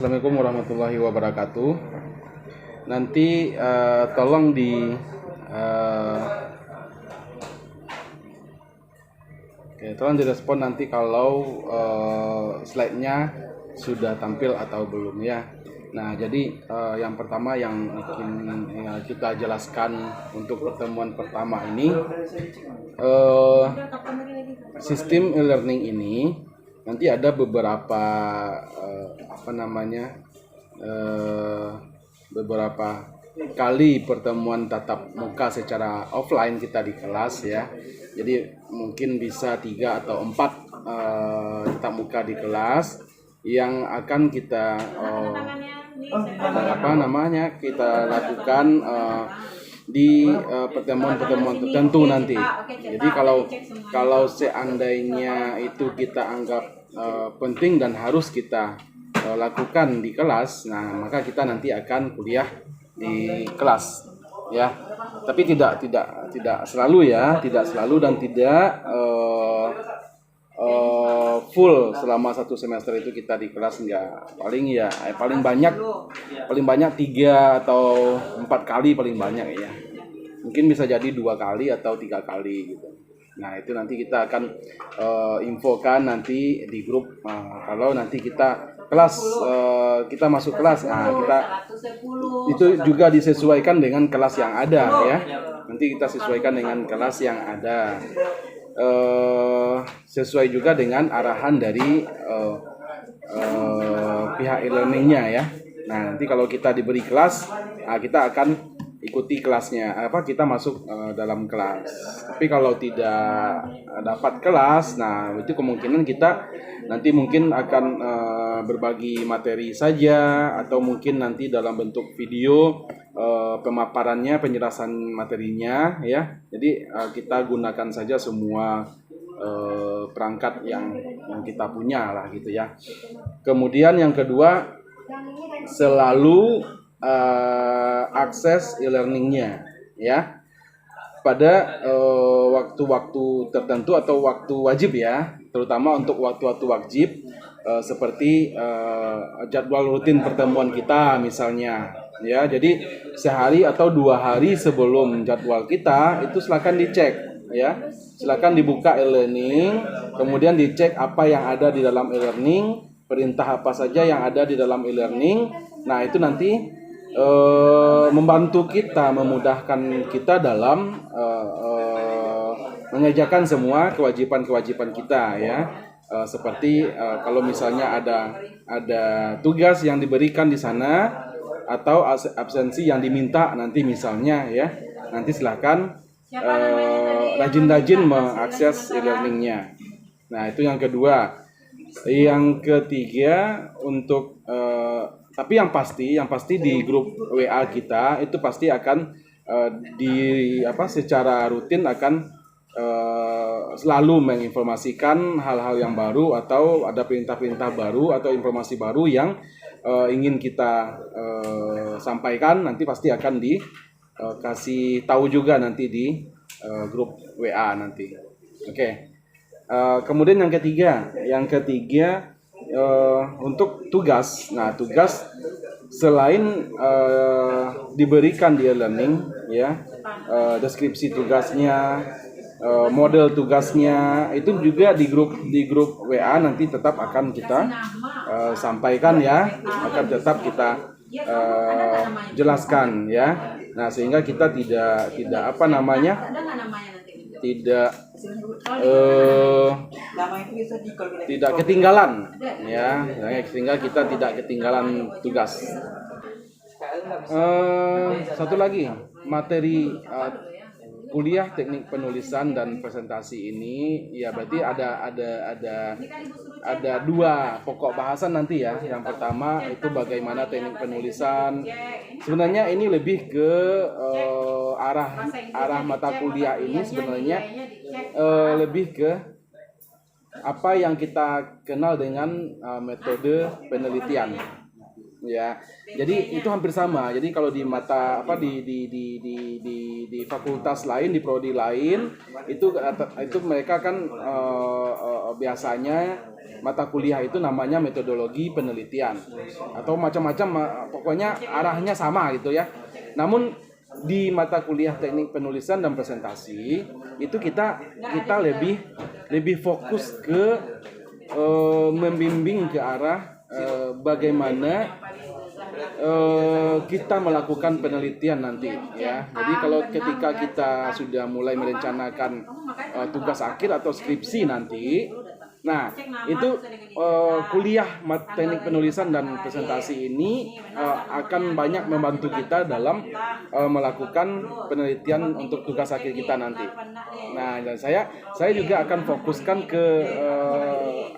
Assalamualaikum warahmatullahi wabarakatuh. Nanti tolong tolong direspon nanti kalau slide-nya sudah tampil atau belum ya. Nah, jadi yang pertama yang kita jelaskan untuk pertemuan pertama ini, sistem e-learning ini nanti ada beberapa beberapa kali pertemuan tatap muka secara offline kita di kelas ya. Jadi mungkin bisa 3 atau 4 tatap muka di kelas yang akan kita kita lakukan di pertemuan-pertemuan tertentu nanti. Jadi kalau seandainya itu kita anggap penting dan harus kita lakukan di kelas, nah maka kita nanti akan kuliah di kelas ya. Tapi tidak selalu ya, tidak selalu dan tidak full selama 1 semester itu kita di kelas, enggak. Paling banyak 3 atau 4 kali paling banyak ya. Mungkin bisa jadi 2 kali atau 3 kali gitu. Nah, itu nanti kita akan infokan nanti di grup kalau nanti kita kita masuk kelas. Nah, itu juga disesuaikan dengan kelas yang ada ya. Nanti kita sesuaikan dengan kelas yang ada. Sesuai juga dengan arahan dari pihak e-learningnya ya. Nah, nanti kalau kita diberi kelas, kita akan ikuti kelasnya. Kita masuk dalam kelas. Tapi kalau tidak dapat kelas, nah itu kemungkinan kita nanti mungkin akan berbagi materi saja, atau mungkin nanti dalam bentuk video pemaparannya, penjelasan materinya ya. Jadi kita gunakan saja semua perangkat yang kita punya lah gitu ya. Kemudian yang kedua, selalu akses e-learningnya ya pada waktu-waktu tertentu atau waktu wajib ya, terutama untuk waktu-waktu wajib seperti jadwal rutin pertemuan kita misalnya ya. Jadi sehari atau 2 hari sebelum jadwal kita itu silakan dicek ya, silakan dibuka e-learning, kemudian dicek apa yang ada di dalam e-learning, perintah apa saja yang ada di dalam e-learning. Nah, itu nanti membantu kita, memudahkan kita dalam mengerjakan semua kewajiban-kewajiban kita ya. Seperti kalau misalnya ada tugas yang diberikan di sana atau absensi yang diminta nanti misalnya ya, nanti silakan rajin-rajin mengakses e-learningnya. Nah, itu yang kedua. Yang ketiga, untuk tapi yang pasti di grup WA kita itu pasti akan secara rutin akan selalu menginformasikan hal-hal yang baru, atau ada perintah-perintah baru atau informasi baru yang ingin kita sampaikan, nanti pasti akan dikasih tahu juga nanti di grup WA nanti. Oke. Kemudian yang ketiga untuk tugas. Nah, tugas selain diberikan di e-learning ya, deskripsi tugasnya, model tugasnya itu juga di grup WA nanti tetap akan kita sampaikan ya, akan tetap kita jelaskan ya. Nah, sehingga kita tidak ketinggalan ya, sehingga kita tidak ketinggalan tugas. Satu lagi, materi kuliah teknik penulisan dan presentasi ini ya, berarti ada 2 pokok bahasan nanti ya. Yang pertama itu bagaimana teknik penulisan. Sebenarnya ini lebih ke arah mata kuliah ini sebenarnya lebih ke apa yang kita kenal dengan metode penelitian ya. Jadi itu hampir sama. Jadi kalau di mata di fakultas lain, di prodi lain itu mereka kan biasanya mata kuliah itu namanya metodologi penelitian atau macam-macam, pokoknya arahnya sama gitu ya. Namun di mata kuliah teknik penulisan dan presentasi itu kita lebih fokus ke membimbing ke arah bagaimana kita melakukan penelitian nanti ya. Jadi kalau ketika kita sudah mulai merencanakan tugas akhir atau skripsi nanti, nah itu kuliah teknik penulisan dan presentasi ini akan banyak membantu kita dalam melakukan penelitian untuk tugas akhir kita nanti. Nah, dan saya juga akan fokuskan ke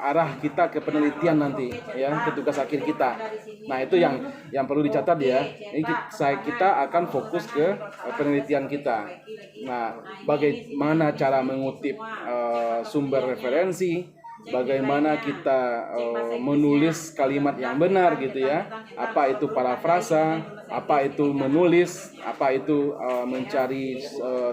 arah kita ke penelitian nanti ya, ke tugas akhir kita. Nah, itu yang perlu dicatat ya. Ini kita akan fokus ke penelitian kita. Nah, bagaimana cara mengutip sumber referensi, bagaimana kita menulis kalimat yang benar gitu ya, apa itu parafrasa, apa itu menulis, apa itu mencari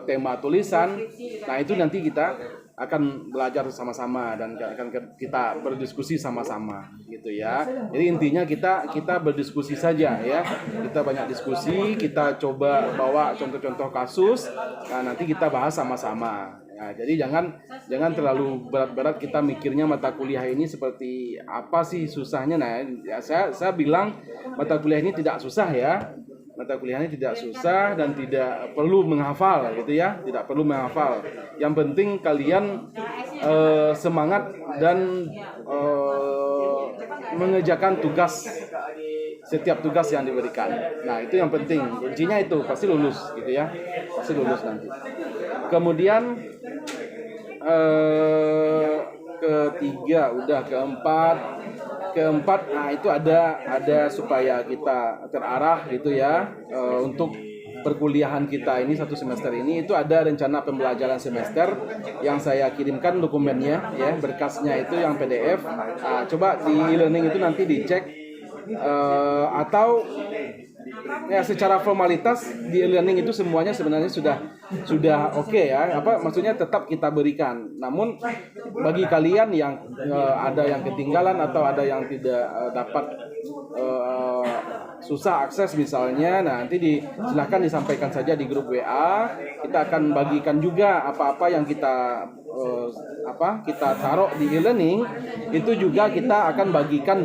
tema tulisan. Nah, itu nanti kita akan belajar sama-sama dan akan kita berdiskusi sama-sama gitu ya. Jadi intinya kita berdiskusi saja ya. Kita banyak diskusi, kita coba bawa contoh-contoh kasus. Nah, nanti kita bahas sama-sama. Nah, jadi jangan terlalu berat-berat kita mikirnya mata kuliah ini seperti apa sih susahnya. Nah, ya saya bilang mata kuliah ini tidak susah ya. Mata kuliah ini tidak susah dan tidak perlu menghafal gitu ya, tidak perlu menghafal. Yang penting kalian semangat dan mengerjakan setiap tugas yang diberikan. Nah, itu yang penting. Kuncinya itu pasti lulus gitu ya, pasti lulus nanti. Kemudian ketiga udah, keempat, nah itu ada supaya kita terarah gitu ya untuk perkuliahan kita ini satu semester ini, itu ada rencana pembelajaran semester yang saya kirimkan dokumennya ya, berkasnya itu yang PDF. Nah, coba di e-learning itu nanti dicek atau ya secara formalitas di e-learning itu semuanya sebenarnya sudah oke ya, maksudnya tetap kita berikan. Namun bagi kalian yang ada yang ketinggalan atau ada yang tidak dapat susah akses misalnya, nah nanti silahkan disampaikan saja di grup WA. Kita akan bagikan juga apa-apa yang kita taruh di e-learning itu juga kita akan bagikan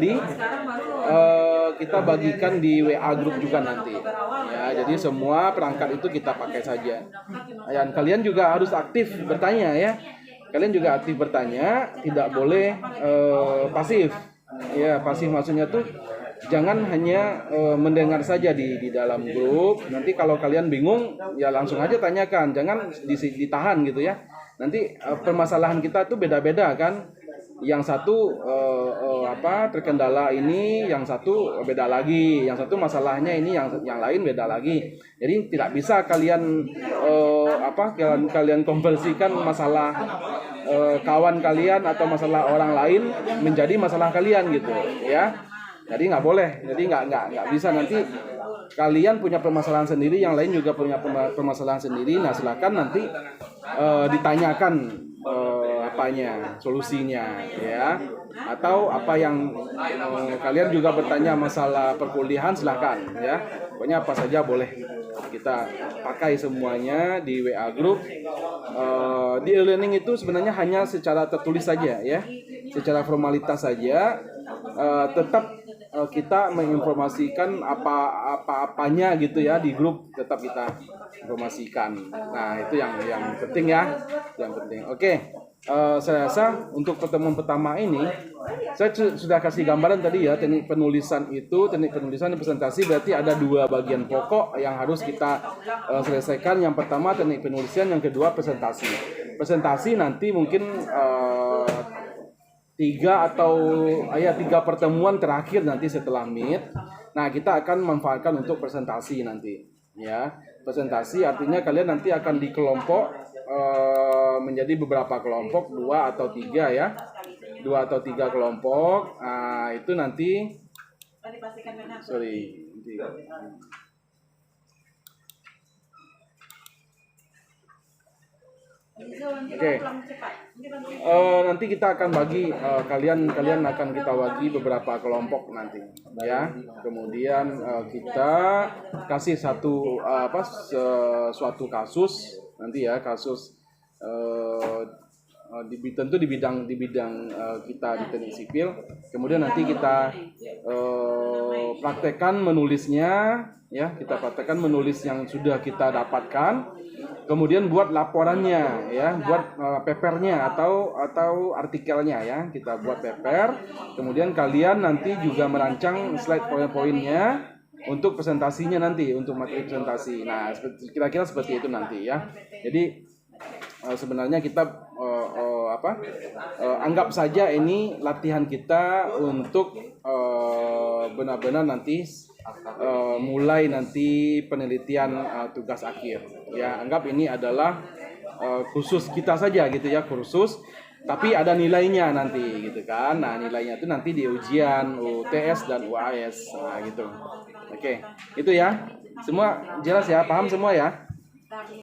di WA grup juga nanti ya. Jadi semua perangkat itu kita pakai saja. Dan kalian juga harus aktif bertanya ya. Kalian juga aktif bertanya, tidak boleh pasif. Ya, pasif maksudnya tuh jangan hanya mendengar saja di dalam grup. Nanti kalau kalian bingung ya langsung aja tanyakan, jangan ditahan gitu ya. Nanti permasalahan kita tuh beda-beda kan. Yang satu terkendala ini, yang satu beda lagi, yang satu masalahnya ini, yang lain beda lagi. Jadi tidak bisa kalian kalian konversikan masalah kawan kalian atau masalah orang lain menjadi masalah kalian gitu ya. Jadi nggak boleh, jadi nggak bisa. Nanti kalian punya permasalahan sendiri, yang lain juga punya permasalahan sendiri. Nah, silakan nanti ditanyakan solusinya ya, atau apa yang kalian juga bertanya masalah perkuliahan, silahkan ya. Pokoknya apa saja boleh kita pakai semuanya di WA group. Di e-learning itu sebenarnya hanya secara tertulis saja ya, secara formalitas saja. Tetap kita menginformasikan apa-apanya gitu ya di grup, tetap kita informasikan. Nah, itu yang penting ya, yang penting. Oke. Saya rasa untuk pertemuan pertama ini saya sudah kasih gambaran tadi ya, teknik penulisan dan presentasi berarti ada dua bagian pokok yang harus kita selesaikan. Yang pertama teknik penulisan, yang kedua presentasi. Presentasi nanti mungkin 3 pertemuan terakhir nanti setelah meet. Nah, kita akan manfaatkan untuk presentasi nanti ya. Presentasi artinya kalian nanti akan dikelompok menjadi beberapa kelompok, 2 atau 3 ya, 2 atau 3 kelompok. Itu nanti Oke. Nanti kita akan bagi kalian akan kita bagi beberapa kelompok nanti ya. Kemudian kita kasih suatu kasus nanti ya, kasus tentu di bidang kita di teknik sipil. Kemudian nanti kita praktekkan menulisnya ya, kita praktekkan menulis yang sudah kita dapatkan. Kemudian buat laporannya ya, buat papernya atau artikelnya ya, kita buat paper. Kemudian kalian nanti juga merancang slide poin-poinnya untuk presentasinya nanti, untuk materi presentasi. Nah, kira-kira seperti itu nanti ya. Jadi sebenarnya kita anggap saja ini latihan kita untuk benar-benar nanti mulai nanti penelitian tugas akhir ya. Anggap ini adalah kursus kita saja gitu ya, kursus tapi ada nilainya nanti gitu kan. Nah, nilainya itu nanti di ujian UTS dan UAS gitu. Oke, itu ya, semua jelas ya, paham semua ya.